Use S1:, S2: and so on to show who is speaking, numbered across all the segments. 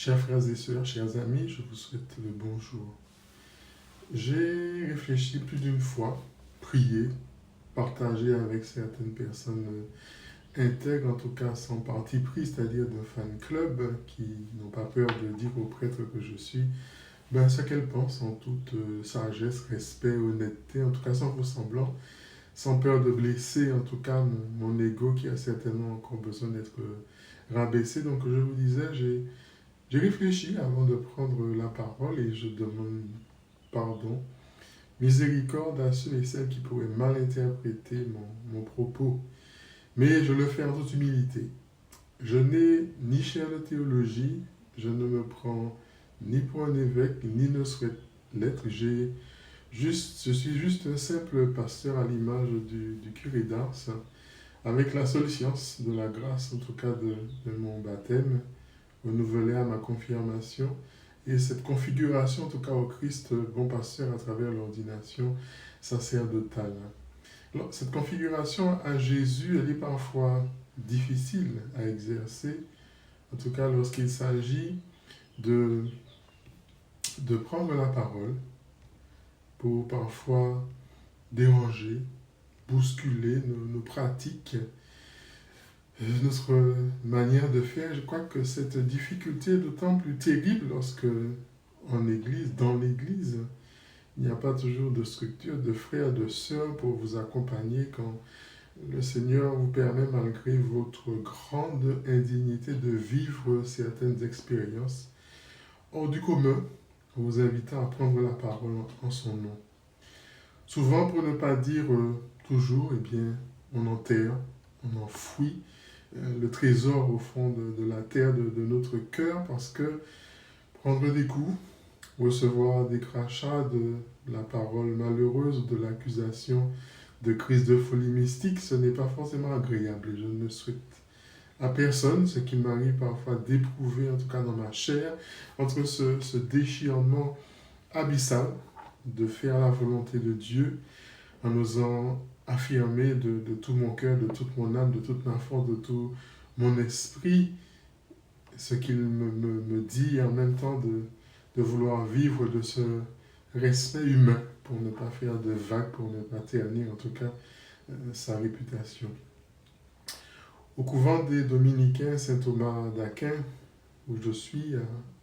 S1: Chers frères et sœurs, chers amis, je vous souhaite le bonjour. J'ai réfléchi plus d'une fois, prié, partagé avec certaines personnes intègres, en tout cas sans parti pris, c'est-à-dire de fan club, qui n'ont pas peur de dire au prêtre que je suis, ce qu'elles pensent en toute sagesse, respect, honnêteté, en tout cas sans faux semblant, sans peur de blesser en tout cas mon ego qui a certainement encore besoin d'être rabaissé. Donc je vous disais, j'ai réfléchi avant de prendre la parole et je demande pardon, miséricorde à ceux et celles qui pourraient mal interpréter mon propos. Mais je le fais en toute humilité. Je n'ai ni chaire de théologie, je ne me prends ni pour un évêque, ni ne souhaite l'être. Je suis juste un simple pasteur à l'image du curé d'Ars, avec la seule science de la grâce, en tout cas de mon baptême, renouvelé à ma confirmation, et cette configuration, en tout cas au Christ, bon pasteur, à travers l'ordination sacerdotale. Alors, cette configuration à Jésus, elle est parfois difficile à exercer, en tout cas lorsqu'il s'agit de prendre la parole pour parfois déranger, bousculer nos pratiques, notre manière de faire. Je crois que cette difficulté est d'autant plus terrible lorsque, en Église, dans l'Église, il n'y a pas toujours de structure, de frères, de sœurs pour vous accompagner quand le Seigneur vous permet, malgré votre grande indignité, de vivre certaines expériences hors du commun, en vous invitant à prendre la parole en son nom. Souvent, pour ne pas dire toujours, on enterre, on enfouit le trésor au fond de la terre de notre cœur, parce que prendre des coups, recevoir des crachats, de la parole malheureuse, de l'accusation de crise de folie mystique, ce n'est pas forcément agréable. Et je ne souhaite à personne, ce qui m'arrive parfois d'éprouver, en tout cas dans ma chair, entre ce déchirement abyssal de faire la volonté de Dieu en osant affirmer de tout mon cœur, de toute mon âme, de toute ma force, de tout mon esprit, ce qu'il me dit, et en même temps de vouloir vivre de ce respect humain, pour ne pas faire de vagues, pour ne pas ternir en tout cas sa réputation. Au couvent des Dominicains Saint-Thomas d'Aquin, où je suis,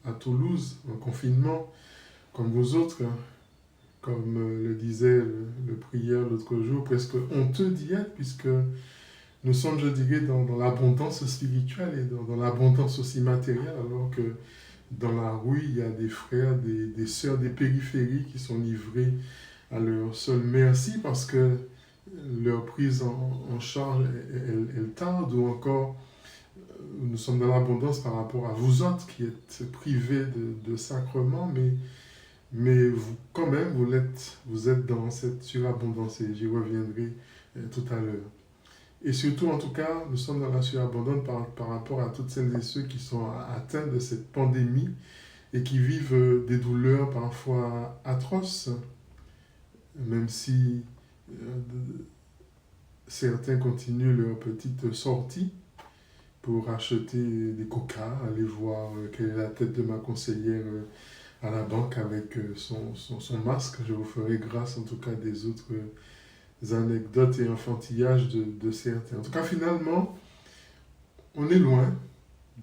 S1: à Toulouse, en confinement, comme vous autres, comme le disait le prieur l'autre jour, presque honteux d'y être, puisque nous sommes, je dirais, dans l'abondance spirituelle et dans l'abondance aussi matérielle, alors que dans la rue, il y a des frères, des sœurs des périphéries qui sont livrés à leur seul merci parce que leur prise en charge, elle tarde, ou encore nous sommes dans l'abondance par rapport à vous autres qui êtes privés de sacrements, mais vous, quand même, vous êtes dans cette surabondance, et j'y reviendrai tout à l'heure. Et surtout, en tout cas, nous sommes dans la surabondance par rapport à toutes celles et ceux qui sont atteints de cette pandémie et qui vivent des douleurs parfois atroces, même si certains continuent leur petite sortie pour acheter des coca, aller voir quelle est la tête de ma conseillère à la banque avec son masque. Je vous ferai grâce en tout cas des autres anecdotes et enfantillages de certains. En tout cas, finalement, on est loin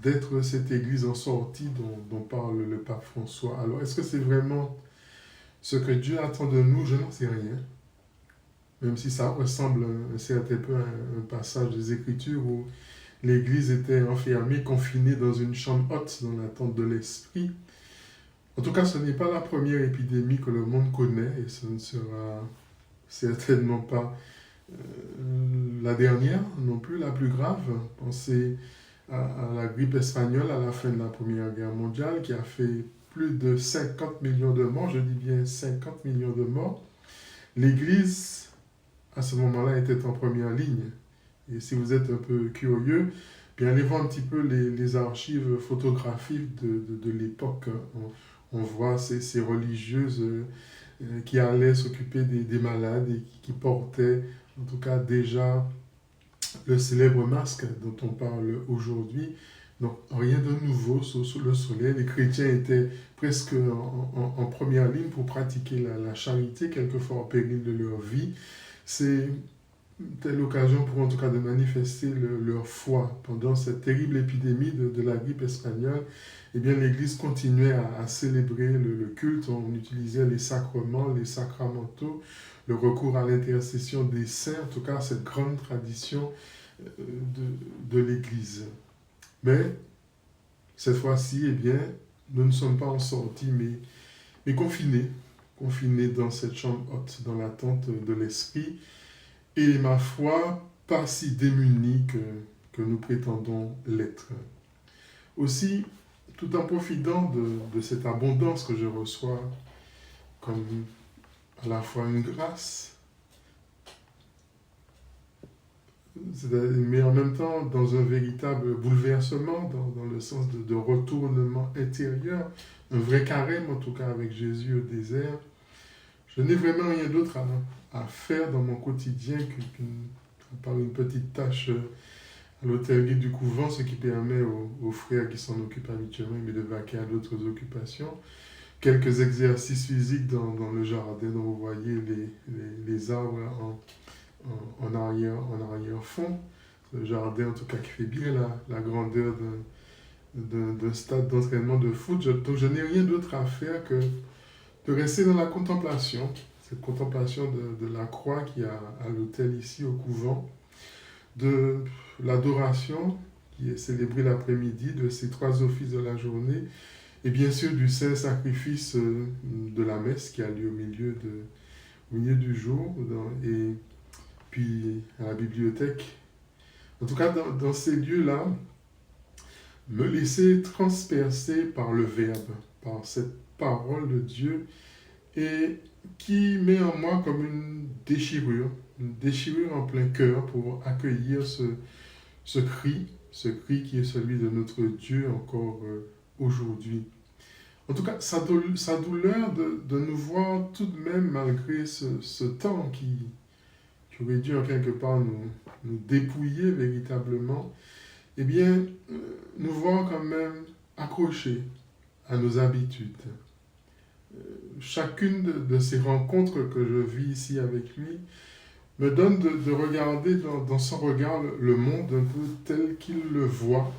S1: d'être cette église en sortie dont parle le pape François. Alors, est-ce que c'est vraiment ce que Dieu attend de nous? Je n'en sais rien. Même si ça ressemble un certain peu à un passage des Écritures où l'église était enfermée, confinée dans une chambre haute dans l'attente de l'Esprit. En tout cas, ce n'est pas la première épidémie que le monde connaît, et ce ne sera certainement pas la dernière, non plus la plus grave. Pensez à la grippe espagnole à la fin de la Première Guerre mondiale, qui a fait plus de 50 millions de morts, je dis bien 50 millions de morts. L'Église, à ce moment-là, était en première ligne. Et si vous êtes un peu curieux, allez voir un petit peu les archives photographiques de l'époque. On voit ces religieuses qui allaient s'occuper des malades et qui portaient, en tout cas déjà, le célèbre masque dont on parle aujourd'hui. Donc, rien de nouveau sous le soleil. Les chrétiens étaient presque en première ligne pour pratiquer la charité, quelquefois en péril de leur vie. C'était l'occasion pour en tout cas de manifester leur foi. Pendant cette terrible épidémie de la grippe espagnole, eh bien, l'Église continuait à célébrer le culte. On utilisait les sacrements, les sacramentaux, le recours à l'intercession des saints, en tout cas cette grande tradition de l'Église. Mais cette fois-ci, eh bien, nous ne sommes pas en sortie, mais confinés dans cette chambre haute, dans l'attente de l'Esprit, et ma foi, pas si démunis que nous prétendons l'être. Aussi, tout en profitant de cette abondance que je reçois comme à la fois une grâce, mais en même temps dans un véritable bouleversement, dans le sens de retournement intérieur, un vrai carême en tout cas avec Jésus au désert. Je n'ai vraiment rien d'autre à faire dans mon quotidien à part une petite tâche à l'hôtellerie du couvent, ce qui permet aux frères qui s'en occupent habituellement de vaquer à d'autres occupations. Quelques exercices physiques dans le jardin dont vous voyez les arbres en arrière-fond. Le jardin, en tout cas, qui fait bien la grandeur d'un stade d'entraînement de foot. Donc, je n'ai rien d'autre à faire que de rester dans la contemplation, cette contemplation de la croix qui a à l'autel ici au couvent, de l'adoration qui est célébrée l'après-midi, de ces 3 offices de la journée, et bien sûr du saint sacrifice de la messe qui a lieu au milieu du jour, et puis à la bibliothèque. En tout cas, dans ces lieux-là, me laisser transpercer par le Verbe, par cette parole de Dieu, et qui met en moi comme une déchirure en plein cœur pour accueillir ce cri qui est celui de notre Dieu encore aujourd'hui. En tout cas, sa douleur de nous voir tout de même, malgré ce temps qui aurait dû en quelque part nous dépouiller véritablement, eh bien, nous voir quand même accrochés à nos habitudes. Chacune de ces rencontres que je vis ici avec lui me donne de regarder dans son regard le monde un peu tel qu'il le voit,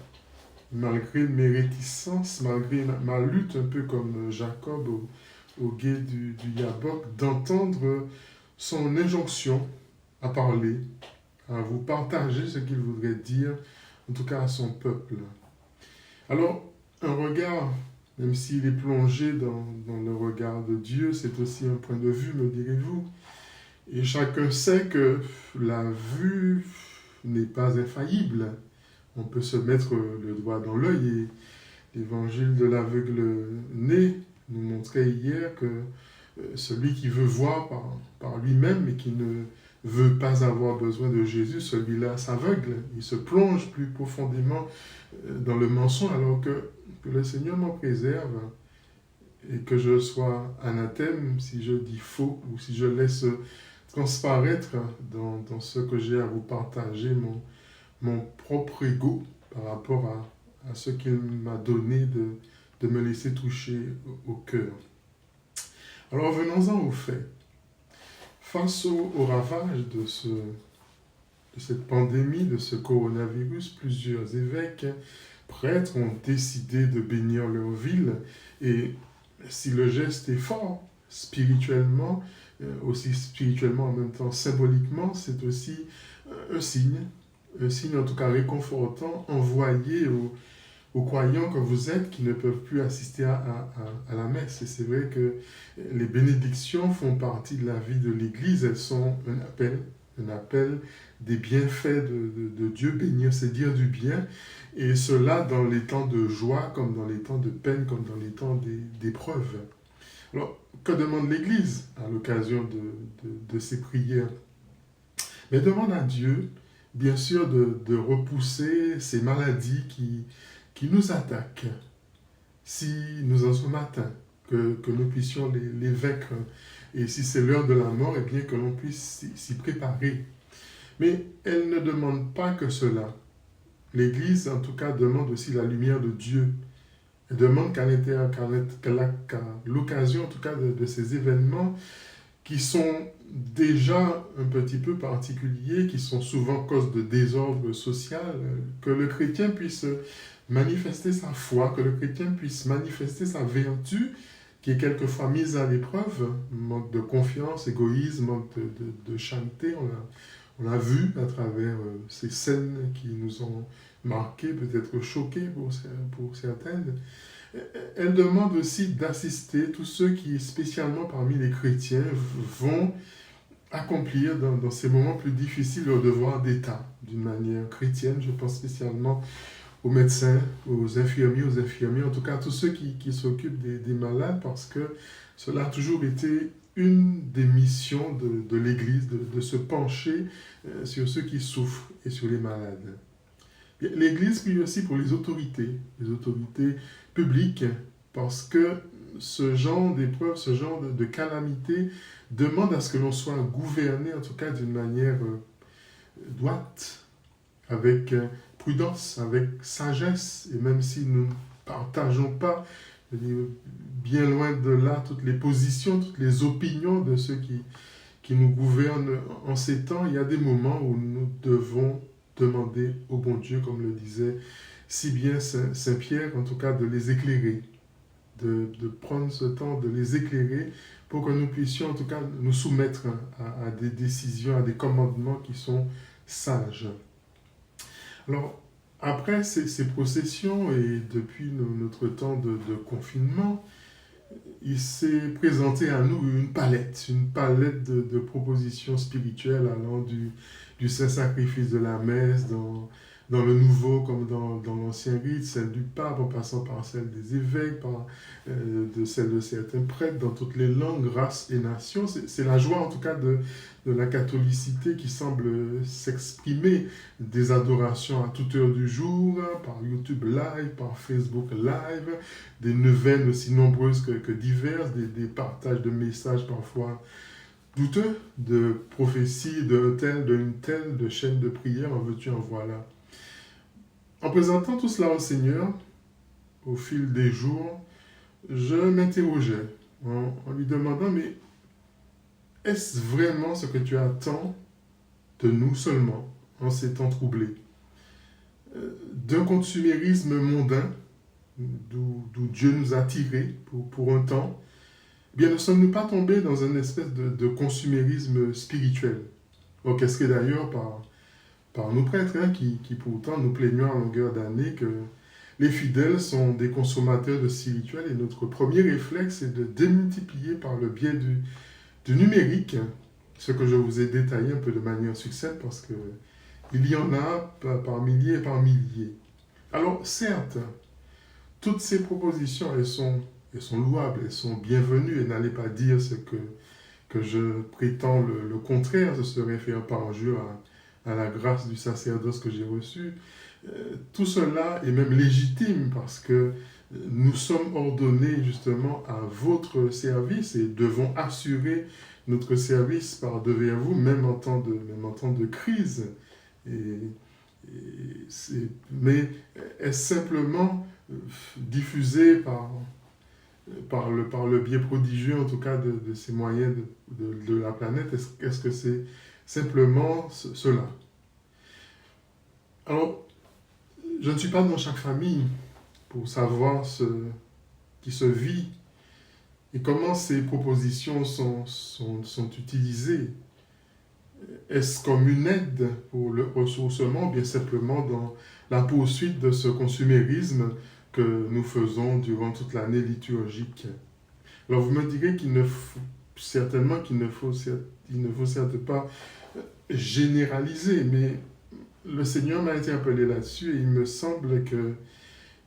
S1: malgré mes réticences, malgré ma lutte un peu comme Jacob au gué du Yabok, d'entendre son injonction à parler, à vous partager ce qu'il voudrait dire, en tout cas à son peuple. Alors, un regard, même s'il est plongé dans le regard de Dieu, c'est aussi un point de vue, me direz-vous. Et chacun sait que la vue n'est pas infaillible. On peut se mettre le doigt dans l'œil, et l'évangile de l'aveugle-né nous montrait hier que celui qui veut voir par lui-même et qui ne veut pas avoir besoin de Jésus, celui-là s'aveugle. Il se plonge plus profondément dans le mensonge, alors que le Seigneur m'en préserve et que je sois anathème si je dis faux ou si je laisse transparaître dans ce que j'ai à vous partager mon propre ego par rapport à ce qu'il m'a donné de me laisser toucher au cœur. Alors venons-en aux faits. Face au ravage de cette pandémie, de ce coronavirus, plusieurs évêques, prêtres ont décidé de bénir leur ville. Et si le geste est fort, spirituellement, aussi spirituellement en même temps symboliquement, c'est aussi un signe en tout cas réconfortant, envoyé aux croyants que vous êtes qui ne peuvent plus assister à la messe. Et c'est vrai que les bénédictions font partie de la vie de l'Église, elles sont un appel des bienfaits de Dieu. Bénir, c'est dire du bien, et cela dans les temps de joie, comme dans les temps de peine, comme dans les temps d'épreuve. Alors, que demande l'Église à l'occasion de ces prières? Mais demande à Dieu, bien sûr, de repousser ces maladies qui nous attaquent, si nous en sommes atteints, que nous puissions les vaincre. Et si c'est l'heure de la mort, eh bien que l'on puisse s'y préparer. Mais elle ne demande pas que cela. L'Église, en tout cas, demande aussi la lumière de Dieu. Elle demande qu'à l'occasion, en tout cas, de ces événements qui sont déjà un petit peu particuliers, qui sont souvent cause de désordre social, que le chrétien puisse manifester sa foi, que le chrétien puisse manifester sa vertu, qui est quelquefois mise à l'épreuve, manque de confiance, égoïsme, manque de chasteté. On l'a vu à travers ces scènes qui nous ont marqués, peut-être choqués pour certaines. Elle demande aussi d'assister tous ceux qui, spécialement parmi les chrétiens, vont accomplir dans ces moments plus difficiles leur devoir d'État, d'une manière chrétienne. Je pense spécialement aux médecins, aux infirmiers, en tout cas à tous ceux qui s'occupent des malades, parce que cela a toujours été une des missions de l'Église, de se pencher sur ceux qui souffrent et sur les malades. L'Église prie aussi pour les autorités publiques, parce que ce genre d'épreuve, ce genre de calamité demande à ce que l'on soit gouverné, en tout cas d'une manière droite, avec prudence, avec sagesse, et même si nous ne partageons pas, bien loin de là, toutes les positions, toutes les opinions de ceux qui nous gouvernent en ces temps, il y a des moments où nous devons demander au bon Dieu, comme le disait si bien Saint Pierre, en tout cas de les éclairer, de prendre ce temps de les éclairer pour que nous puissions en tout cas nous soumettre à des décisions, à des commandements qui sont sages. Alors, après ces processions et depuis notre temps de confinement, il s'est présenté à nous une palette de propositions spirituelles allant du saint-sacrifice de la messe dans le nouveau comme dans l'ancien rite, celle du pape en passant par celle des évêques, de celle de certains prêtres, dans toutes les langues, races et nations. C'est la joie en tout cas de la catholicité qui semble s'exprimer, des adorations à toute heure du jour, par YouTube Live, par Facebook Live, des neuvaines aussi nombreuses que diverses, des partages de messages parfois douteux, de prophéties d'une telle, de chaînes de prière, en veux-tu, en voilà. En présentant tout cela au Seigneur, au fil des jours, je m'interrogeais en lui demandant, mais est-ce vraiment ce que tu attends de nous seulement en ces temps troublés? D'un consumérisme mondain, d'où Dieu nous a tirés pour un temps, eh bien ne sommes-nous pas tombés dans une espèce de consumérisme spirituel, orchestré d'ailleurs par nos prêtres, qui pourtant nous plaignons à longueur d'année que les fidèles sont des consommateurs de spirituel et notre premier réflexe est de démultiplier par le biais du numérique, ce que je vous ai détaillé un peu de manière succincte parce que il y en a par milliers et par milliers. Alors certes, toutes ces propositions, elles sont louables, elles sont bienvenues, et n'allez pas dire ce que je prétends le contraire, ce serait faire parjure à la grâce du sacerdoce que j'ai reçu. Tout cela est même légitime parce que nous sommes ordonnés justement à votre service et devons assurer notre service par devers vous, même en temps de crise. Mais est-ce simplement diffusé par le biais prodigieux, en tout cas, de ces moyens de la planète? Est-ce que c'est simplement cela? Alors, je ne suis pas dans chaque famille pour savoir ce qui se vit et comment ces propositions sont utilisées. Est-ce comme une aide pour le ressourcement ou bien simplement dans la poursuite de ce consumérisme que nous faisons durant toute l'année liturgique? Alors vous me direz qu'il ne faut certes pas généraliser, mais le Seigneur m'a interpellé là-dessus et il me semble qu'il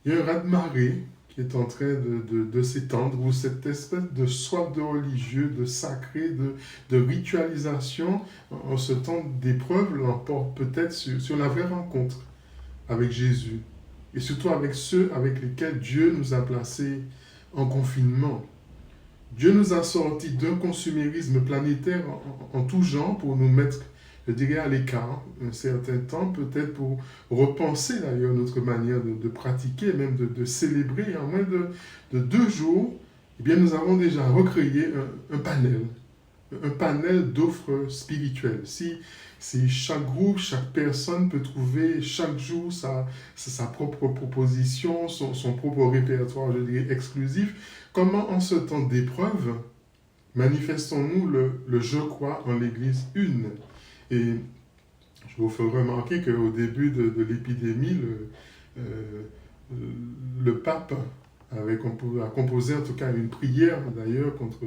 S1: y a un raz-de-marée qui est en train de s'étendre, où cette espèce de soif de religieux, de sacré, de ritualisation, en ce temps d'épreuve, l'emporte peut-être sur la vraie rencontre avec Jésus, et surtout avec ceux avec lesquels Dieu nous a placés en confinement. Dieu nous a sortis d'un consumérisme planétaire en tout genre pour nous mettre je dirais, à l'écart un certain temps, peut-être pour repenser d'ailleurs notre manière de pratiquer, même de célébrer. En moins de 2 jours, eh bien, nous avons déjà recréé un panel d'offres spirituelles. Si chaque groupe, chaque personne peut trouver chaque jour sa propre proposition, son propre répertoire, je dirais, exclusif, comment en ce temps d'épreuve manifestons-nous le je crois en l'Église une? Et je vous fais remarquer qu'au début de l'épidémie, le pape a composé en tout cas une prière d'ailleurs contre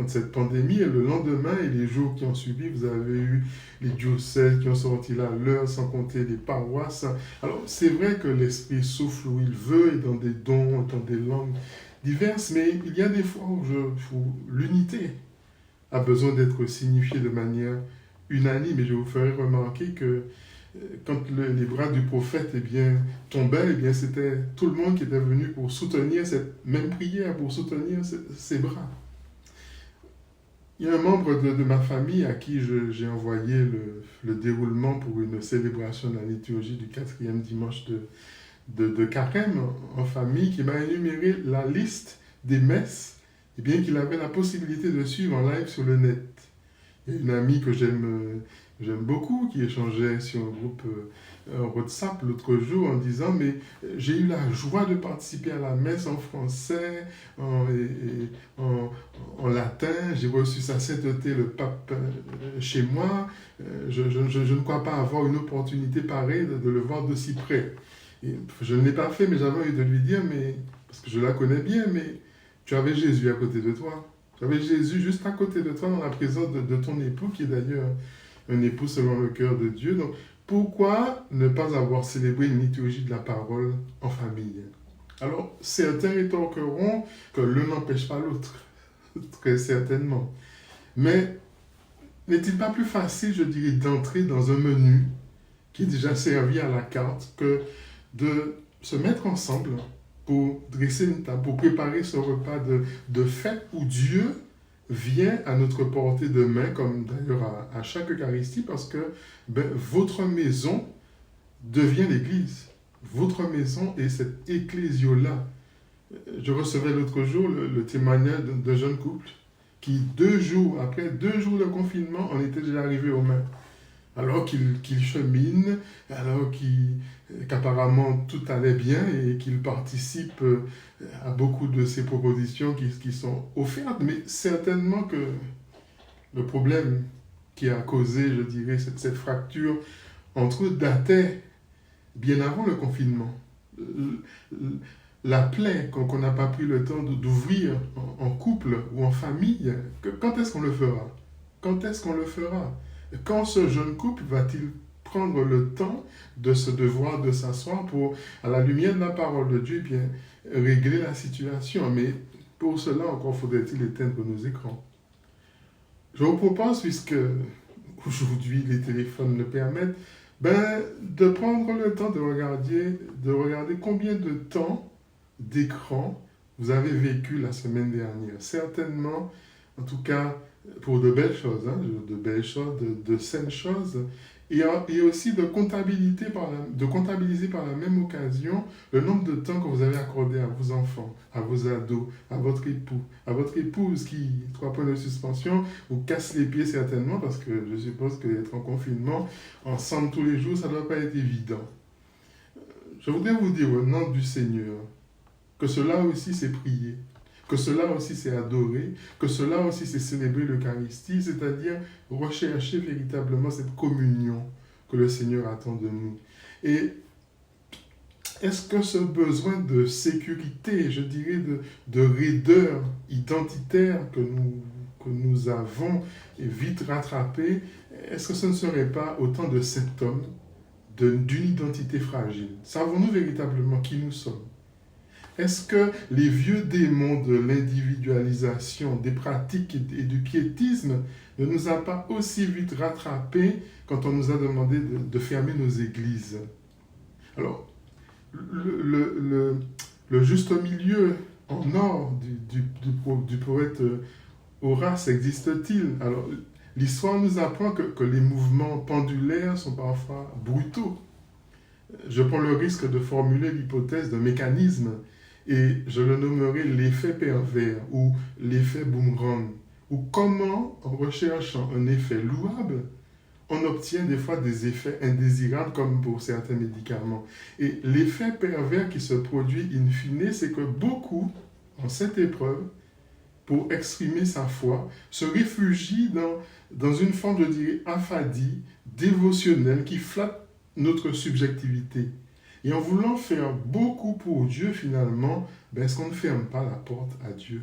S1: cette pandémie. Et le lendemain et les jours qui ont suivi, vous avez eu les diocèses qui ont sorti la leur, sans compter les paroisses. Alors c'est vrai que l'Esprit souffle où il veut et dans des dons, dans des langues diverses, mais il y a des fois où l'unité a besoin d'être signifiée de manière unanime. Et je vous ferai remarquer que quand les bras du prophète tombaient, c'était tout le monde qui était venu pour soutenir cette même prière, pour soutenir ses bras. Il y a un membre de ma famille à qui j'ai envoyé le déroulement pour une célébration de la liturgie du 4e dimanche de Carême en famille, qui m'a énuméré la liste des messes qu'il avait la possibilité de suivre en live sur le net. Il y a une amie que j'aime beaucoup qui échangeait sur un groupe WhatsApp l'autre jour en disant mais j'ai eu la joie de participer à la messe en français, en latin, j'ai reçu sa sainteté le pape chez moi, je ne crois pas avoir une opportunité pareille de le voir de si près. Et je ne l'ai pas fait, mais j'avais envie de lui dire, mais parce que je la connais bien, mais tu avais Jésus à côté de toi. Tu avais Jésus juste à côté de toi dans la présence de ton époux, qui est d'ailleurs un époux selon le cœur de Dieu. Donc, pourquoi ne pas avoir célébré une liturgie de la parole en famille? Alors, certains rétorqueront que l'un n'empêche pas l'autre, très certainement. Mais n'est-il pas plus facile, je dirais, d'entrer dans un menu qui est déjà servi à la carte que de se mettre ensemble pour dresser une table, pour préparer ce repas de fête où Dieu vient à notre portée de main, comme d'ailleurs à chaque Eucharistie, parce que votre maison devient l'Église. Votre maison est cette ecclésio-là. Je recevais l'autre jour le témoignage d'un jeune couple qui, après 2 jours de confinement, en était déjà arrivé aux mains. Alors qu'il chemine, alors qu'apparemment tout allait bien et qu'il participe à beaucoup de ces propositions qui sont offertes, mais certainement que le problème qui a causé, je dirais, cette fracture entre eux datait bien avant le confinement. La plaie qu'on n'a pas pris le temps d'ouvrir en couple ou en famille, quand est-ce qu'on le fera? Quand est-ce qu'on le fera? Quand ce jeune couple va-t-il prendre le temps de se devoir de s'asseoir pour, à la lumière de la parole de Dieu, régler la situation? Mais pour cela, encore faudrait-il éteindre nos écrans. Je vous propose, puisque aujourd'hui les téléphones le permettent, de prendre le temps de regarder combien de temps d'écran vous avez vécu la semaine dernière. Certainement, en tout cas, pour de belles choses, de saines choses, et aussi de comptabiliser par la même occasion le nombre de temps que vous avez accordé à vos enfants, à vos ados, à votre époux, à votre épouse qui, 3 points de suspension, vous casse les pieds certainement, parce que je suppose qu'être en confinement, ensemble tous les jours, ça ne doit pas être évident. Je voudrais vous dire au nom du Seigneur que cela aussi c'est prier, que cela aussi c'est adorer, que cela aussi c'est célébrer l'Eucharistie, c'est-à-dire rechercher véritablement cette communion que le Seigneur attend de nous. Et est-ce que ce besoin de sécurité, je dirais de raideur identitaire que nous avons vite rattrapé, est-ce que ce ne serait pas autant de symptômes d'une identité fragile? Savons-nous véritablement qui nous sommes? Est-ce que les vieux démons de l'individualisation, des pratiques et du piétisme ne nous a pas aussi vite rattrapés quand on nous a demandé de fermer nos églises? Alors, le juste milieu en or du poète Horace existe-t-il? Alors, L'histoire nous apprend que les mouvements pendulaires sont parfois brutaux. Je prends le risque de formuler l'hypothèse d'un mécanisme et je le nommerai l'effet pervers ou l'effet boomerang. Ou comment, en recherchant un effet louable, on obtient des fois des effets indésirables comme pour certains médicaments. Et l'effet pervers qui se produit in fine, c'est que beaucoup, en cette épreuve, pour exprimer sa foi, se réfugient dans une forme, je dirais, affadie, dévotionnelle, qui flatte notre subjectivité. Et en voulant faire beaucoup pour Dieu, finalement, est-ce qu'on ne ferme pas la porte à Dieu?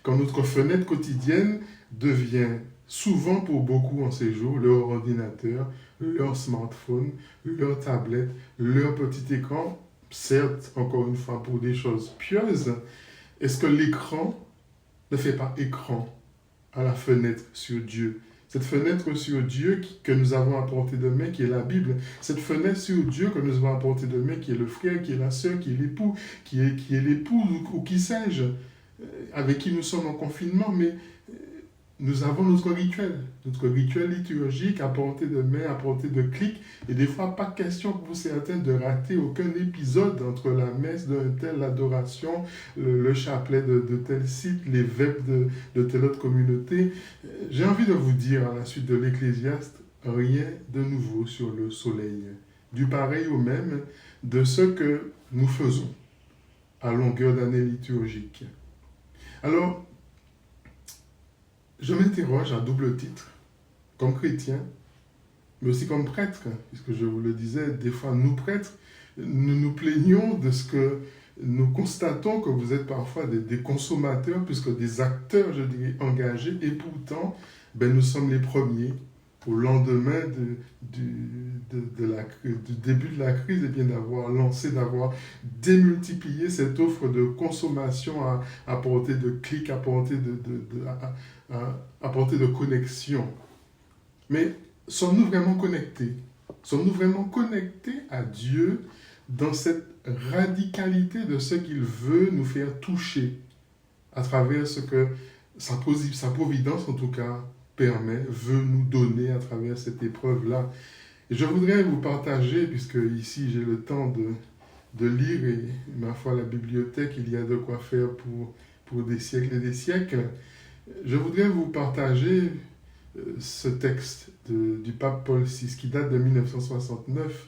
S1: Quand notre fenêtre quotidienne devient souvent pour beaucoup en ces jours leur ordinateur, leur smartphone, leur tablette, leur petit écran, certes, encore une fois, pour des choses pieuses, est-ce que l'écran ne fait pas écran à la fenêtre sur Dieu? Cette fenêtre sur Dieu que nous avons à portée de main, qui est la Bible, cette fenêtre sur Dieu que nous avons à portée de main, qui est le frère, qui est la sœur, qui est l'époux, qui est l'épouse ou qui sais-je, avec qui nous sommes en confinement, mais nous avons notre rituel liturgique à portée de main, à portée de clic, et des fois pas question pour certains de rater aucun épisode entre la messe d'un tel, l'adoration, le chapelet de tel site, les vêpres de telle autre communauté. J'ai envie de vous dire à la suite de l'Ecclésiaste, rien de nouveau sur le soleil, du pareil au même de ce que nous faisons à longueur d'année liturgique. Alors, je m'interroge à double titre, comme chrétien, mais aussi comme prêtre, puisque je vous le disais, des fois, nous prêtres, nous nous plaignons de ce que nous constatons que vous êtes parfois des consommateurs, puisque des acteurs, je dirais, engagés, et pourtant, nous sommes les premiers, au lendemain du début de la crise, d'avoir démultiplié cette offre de consommation à portée de clic, à portée de connexion. Mais sommes-nous vraiment connectés? Sommes-nous vraiment connectés à Dieu dans cette radicalité de ce qu'il veut nous faire toucher à travers ce que sa providence, en tout cas, veut nous donner à travers cette épreuve-là. Et je voudrais vous partager, puisque ici j'ai le temps de lire, et ma foi, la bibliothèque, il y a de quoi faire pour des siècles et des siècles. Je voudrais vous partager ce texte du pape Paul VI qui date de 1969,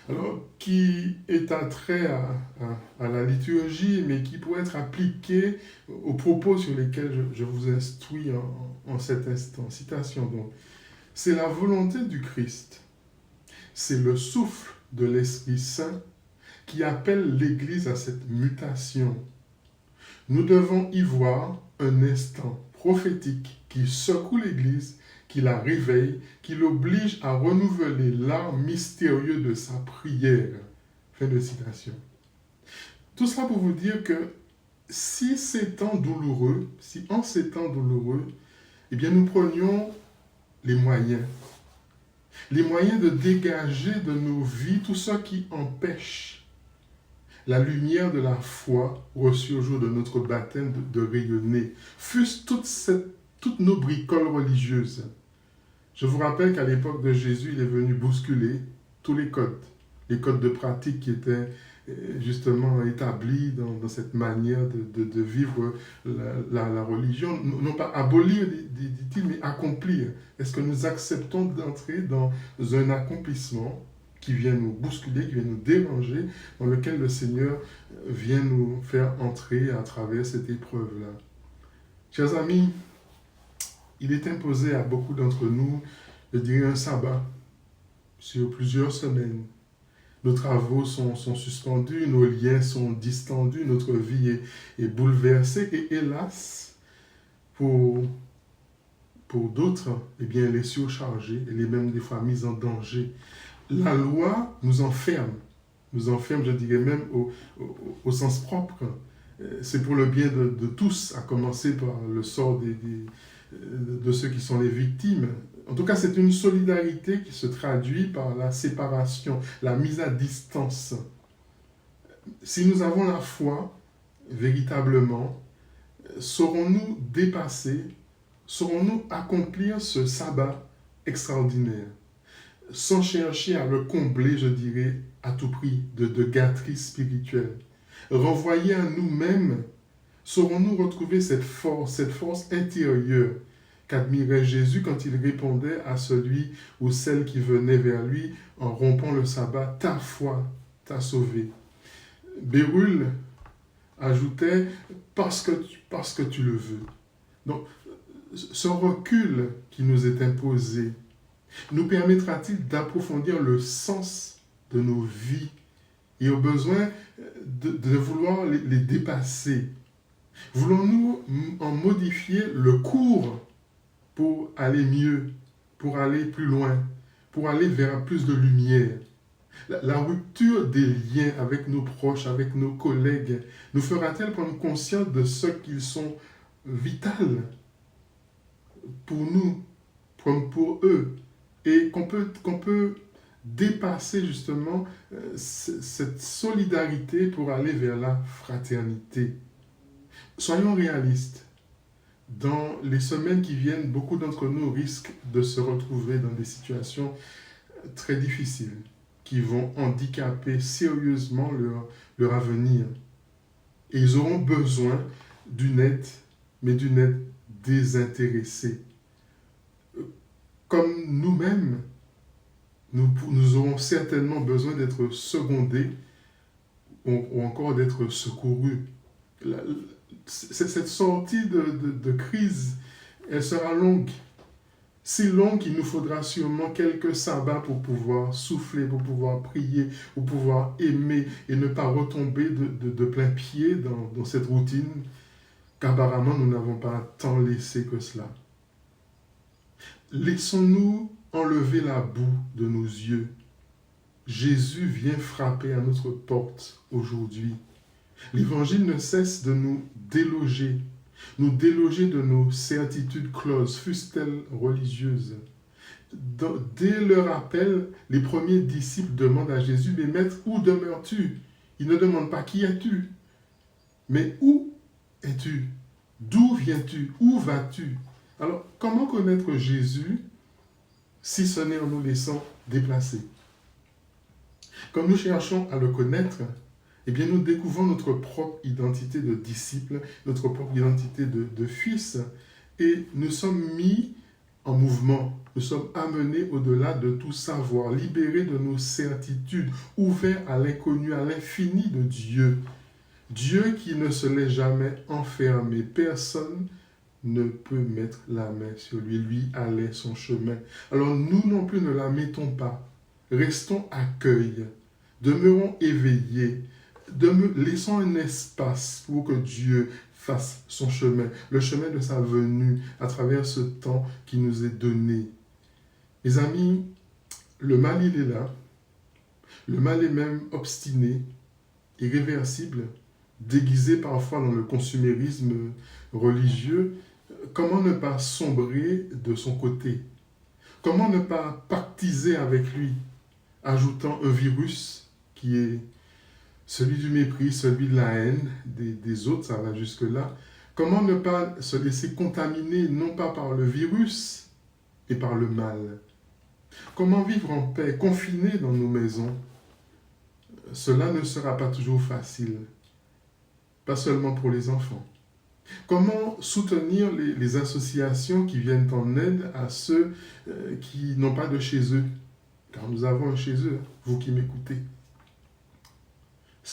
S1: alors qui est attrait à la liturgie, mais qui pourrait être appliqué aux propos sur lesquels je vous instruis en cet instant. Citation donc. C'est la volonté du Christ, c'est le souffle de l'Esprit Saint qui appelle l'Église à cette mutation. Nous devons y voir un instant prophétique qui secoue l'Église, qui la réveille, qui l'oblige à renouveler l'art mystérieux de sa prière. Fin de citation. Tout cela pour vous dire que si en ces temps douloureux, eh bien nous prenions les moyens de dégager de nos vies tout ce qui empêche la lumière de la foi reçue au jour de notre baptême de rayonner, fût-ce toutes nos bricoles religieuses. Je vous rappelle qu'à l'époque de Jésus, il est venu bousculer tous les codes de pratique qui étaient justement établis dans cette manière de vivre la religion. Non pas abolir, dit-il, mais accomplir. Est-ce que nous acceptons d'entrer dans un accomplissement qui vient nous bousculer, qui vient nous déranger, dans lequel le Seigneur vient nous faire entrer à travers cette épreuve-là? Chers amis, il est imposé à beaucoup d'entre nous de dire un sabbat sur plusieurs semaines. Nos travaux sont suspendus, nos liens sont distendus, notre vie est bouleversée et hélas, pour d'autres, eh bien, elle est surchargée, elle est même des fois mise en danger. La loi nous enferme, je dirais même au sens propre. C'est pour le bien de tous, à commencer par le sort de ceux qui sont les victimes. En tout cas, c'est une solidarité qui se traduit par la séparation, la mise à distance. Si nous avons la foi, véritablement, saurons-nous dépasser saurons-nous accomplir ce sabbat extraordinaire sans chercher à le combler, je dirais, à tout prix, de gâteries spirituelles? Renvoyer à nous-mêmes, saurons-nous retrouver cette force intérieure qu'admirait Jésus quand il répondait à celui ou celle qui venait vers lui en rompant le sabbat: ta foi t'a sauvé. Bérulle ajoutait: parce que tu le veux. Donc, ce recul qui nous est imposé nous permettra-t-il d'approfondir le sens de nos vies et au besoin de vouloir les dépasser? Voulons-nous en modifier le cours pour aller mieux, pour aller plus loin, pour aller vers plus de lumière? La rupture des liens avec nos proches, avec nos collègues, nous fera-t-elle prendre conscience de ce qu'ils sont vitaux pour nous, pour eux, et qu'on peut dépasser justement cette solidarité pour aller vers la fraternité? Soyons réalistes. Dans les semaines qui viennent, beaucoup d'entre nous risquent de se retrouver dans des situations très difficiles qui vont handicaper sérieusement leur avenir. Et ils auront besoin d'une aide, mais d'une aide désintéressée. Comme nous-mêmes, nous aurons certainement besoin d'être secondés ou encore d'être secourus. Cette sortie de crise, elle sera longue. Si longue qu'il nous faudra sûrement quelques sabbats pour pouvoir souffler, pour pouvoir prier, pour pouvoir aimer et ne pas retomber de plein pied dans cette routine qu'apparemment nous n'avons pas tant laissé que cela. Laissons-nous enlever la boue de nos yeux. Jésus vient frapper à notre porte aujourd'hui. L'Évangile ne cesse de nous déloger de nos certitudes closes, fussent-elles religieuses. Dès leur appel, les premiers disciples demandent à Jésus: mais maître, où demeures-tu? Ils ne demandent pas: qui es-tu? Mais où es-tu? D'où viens-tu? Où vas-tu? Alors, comment connaître Jésus si ce n'est en nous laissant déplacer? Quand nous cherchons à le connaître, eh bien, nous découvrons notre propre identité de disciple, notre propre identité de fils, et nous sommes mis en mouvement. Nous sommes amenés au-delà de tout savoir, libérés de nos certitudes, ouverts à l'inconnu, à l'infini de Dieu. Dieu qui ne se laisse jamais enfermer. Personne ne peut mettre la main sur lui. Lui allait son chemin. Alors nous non plus ne la mettons pas. Restons accueil. Demeurons éveillés. Laissons un espace pour que Dieu fasse son chemin, le chemin de sa venue à travers ce temps qui nous est donné. Mes amis, le mal il est là, le mal est même obstiné, irréversible, déguisé parfois dans le consumérisme religieux. Comment ne pas sombrer de son côté? Comment ne pas pactiser avec lui, ajoutant un virus qui est celui du mépris, celui de la haine des autres, ça va jusque-là. Comment ne pas se laisser contaminer, non pas par le virus, mais par le mal? Comment vivre en paix, confiné dans nos maisons? Cela ne sera pas toujours facile, pas seulement pour les enfants. Comment soutenir les associations qui viennent en aide à ceux qui n'ont pas de chez eux? Car nous avons un chez eux, vous qui m'écoutez.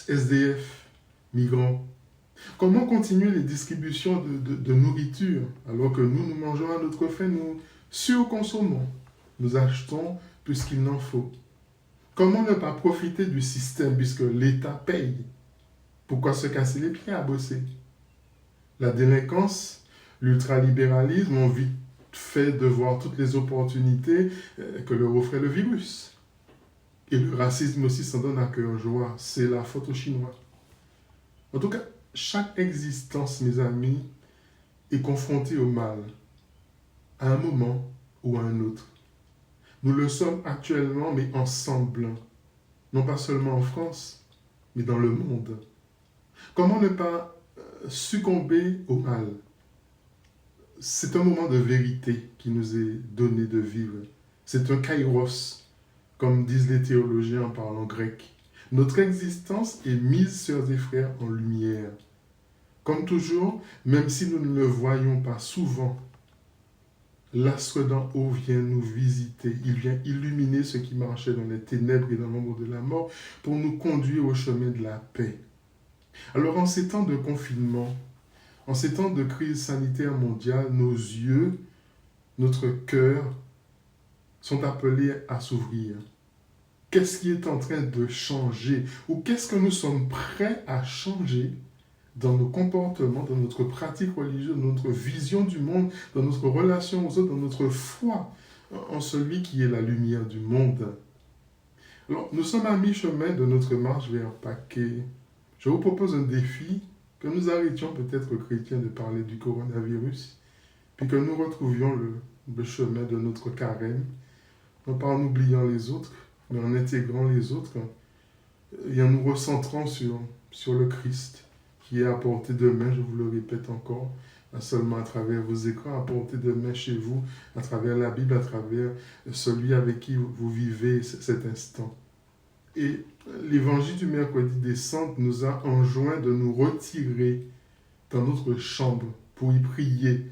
S1: SDF, migrants. Comment continuer les distributions de nourriture alors que nous mangeons à notre faim, nous surconsommons, nous achetons puisqu'il n'en faut? Comment ne pas profiter du système puisque l'État paye? Pourquoi se casser les pieds à bosser? La délinquance, l'ultralibéralisme ont vite fait de voir toutes les opportunités que leur offrait le virus. Et le racisme aussi s'en donne à cœur joie. C'est la faute aux Chinois. En tout cas, chaque existence, mes amis, est confrontée au mal, à un moment ou à un autre. Nous le sommes actuellement, mais ensemble. Non pas seulement en France, mais dans le monde. Comment ne pas succomber au mal? c'est un moment de vérité qui nous est donné de vivre. C'est un kairos, comme disent les théologiens en parlant grec. Notre existence est mise, sœurs et frères, en lumière. Comme toujours, même si nous ne le voyons pas souvent, l'astre d'en haut vient nous visiter. Il vient illuminer ce qui marchait dans les ténèbres et dans l'ombre de la mort pour nous conduire au chemin de la paix. Alors en ces temps de confinement, en ces temps de crise sanitaire mondiale, nos yeux, notre cœur sont appelés à s'ouvrir. Qu'est-ce qui est en train de changer ou qu'est-ce que nous sommes prêts à changer dans nos comportements, dans notre pratique religieuse, dans notre vision du monde, dans notre relation aux autres, dans notre foi en celui qui est la lumière du monde. Alors, nous sommes à mi-chemin de notre marche vers Pâques. Je vous propose un défi, que nous arrêtions peut-être chrétiens de parler du coronavirus, puis que nous retrouvions le chemin de notre carême, non pas en oubliant les autres, mais en intégrant les autres et en nous recentrant sur le Christ, qui est à portée de main, je vous le répète encore, pas seulement à travers vos écrans, à portée de main chez vous, à travers la Bible, à travers celui avec qui vous vivez cet instant. Et l'évangile du mercredi des Cendres nous a enjoint de nous retirer dans notre chambre pour y prier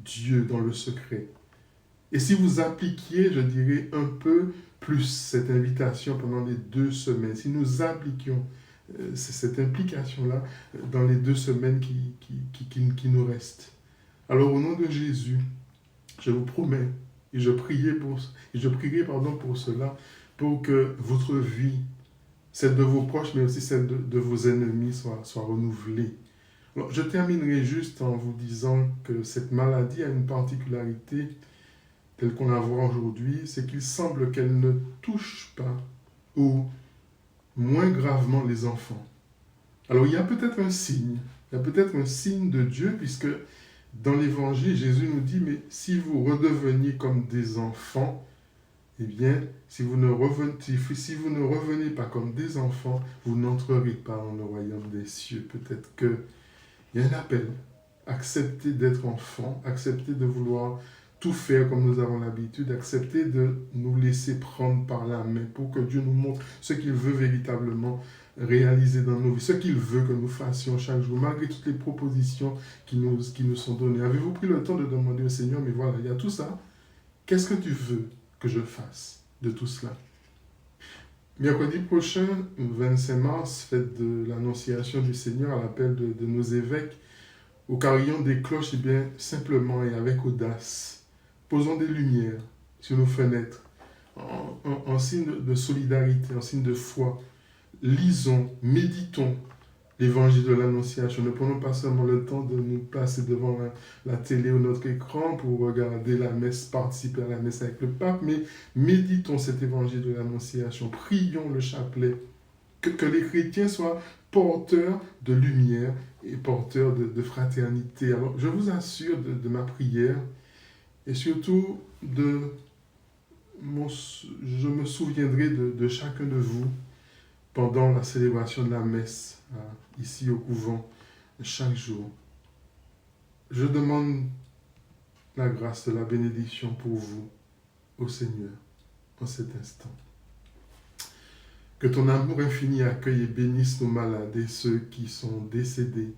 S1: Dieu dans le secret. Et si vous appliquiez, je dirais, un peu plus cette invitation pendant les 2 semaines, si nous appliquions cette implication-là dans les 2 semaines qui nous restent. Alors au nom de Jésus, je vous promets, et je prierai pour cela, pour que votre vie, celle de vos proches, mais aussi celle de vos ennemis, soit renouvelée. Alors, je terminerai juste en vous disant que cette maladie a une particularité telle qu'on la voit aujourd'hui, c'est qu'il semble qu'elle ne touche pas ou moins gravement les enfants. Alors il y a peut-être un signe de Dieu, puisque dans l'Évangile, Jésus nous dit, mais si vous redeveniez comme des enfants, eh bien, si vous ne revenez pas comme des enfants, vous n'entrerez pas dans le royaume des cieux. Peut-être qu'il y a un appel. Acceptez d'être enfant, acceptez de vouloir tout faire comme nous avons l'habitude, accepter de nous laisser prendre par la main pour que Dieu nous montre ce qu'il veut véritablement réaliser dans nos vies, ce qu'il veut que nous fassions chaque jour, malgré toutes les propositions qui nous sont données. Avez-vous pris le temps de demander au Seigneur, mais voilà, il y a tout ça, qu'est-ce que tu veux que je fasse de tout cela? Mercredi prochain, 25 mars, fête de l'Annonciation du Seigneur à l'appel de nos évêques, au carillon des cloches, et bien simplement et avec audace, posons des lumières sur nos fenêtres, en signe de solidarité, en signe de foi. Lisons, méditons l'évangile de l'Annonciation. Ne prenons pas seulement le temps de nous placer devant la télé ou notre écran pour regarder la messe, participer à la messe avec le pape, mais méditons cet évangile de l'Annonciation. Prions le chapelet. Que les chrétiens soient porteurs de lumière et porteurs de fraternité. Alors, je vous assure de ma prière et surtout je me souviendrai de chacun de vous pendant la célébration de la messe, ici au couvent, chaque jour. Je demande la grâce de la bénédiction pour vous, au Seigneur, en cet instant. Que ton amour infini accueille et bénisse nos malades et ceux qui sont décédés.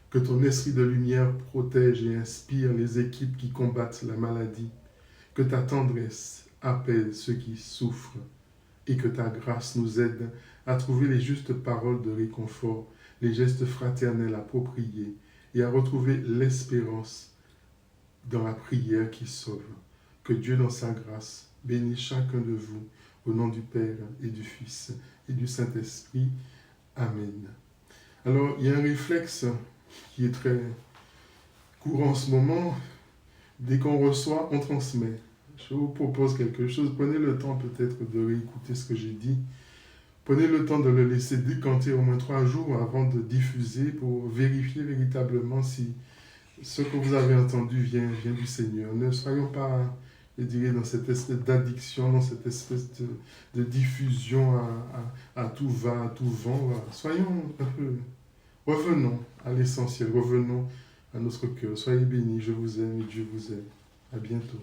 S1: Que ton esprit de lumière protège et inspire les équipes qui combattent la maladie. Que ta tendresse apaise ceux qui souffrent et que ta grâce nous aide à trouver les justes paroles de réconfort, les gestes fraternels appropriés et à retrouver l'espérance dans la prière qui sauve. Que Dieu dans sa grâce bénisse chacun de vous au nom du Père et du Fils et du Saint-Esprit. Amen. Alors, il y a un réflexe qui est très courant en ce moment. Dès qu'on reçoit, on transmet. Je vous propose quelque chose. Prenez le temps peut-être de réécouter ce que j'ai dit. Prenez le temps de le laisser décanter au moins 3 jours avant de diffuser pour vérifier véritablement si ce que vous avez entendu vient du Seigneur. Ne soyons pas, je dirais, dans cette espèce d'addiction, dans cette espèce de diffusion à tout va, à tout vent. Soyons un peu... Revenons à l'essentiel, revenons à notre cœur. Soyez bénis, je vous aime et Dieu vous aime. À bientôt.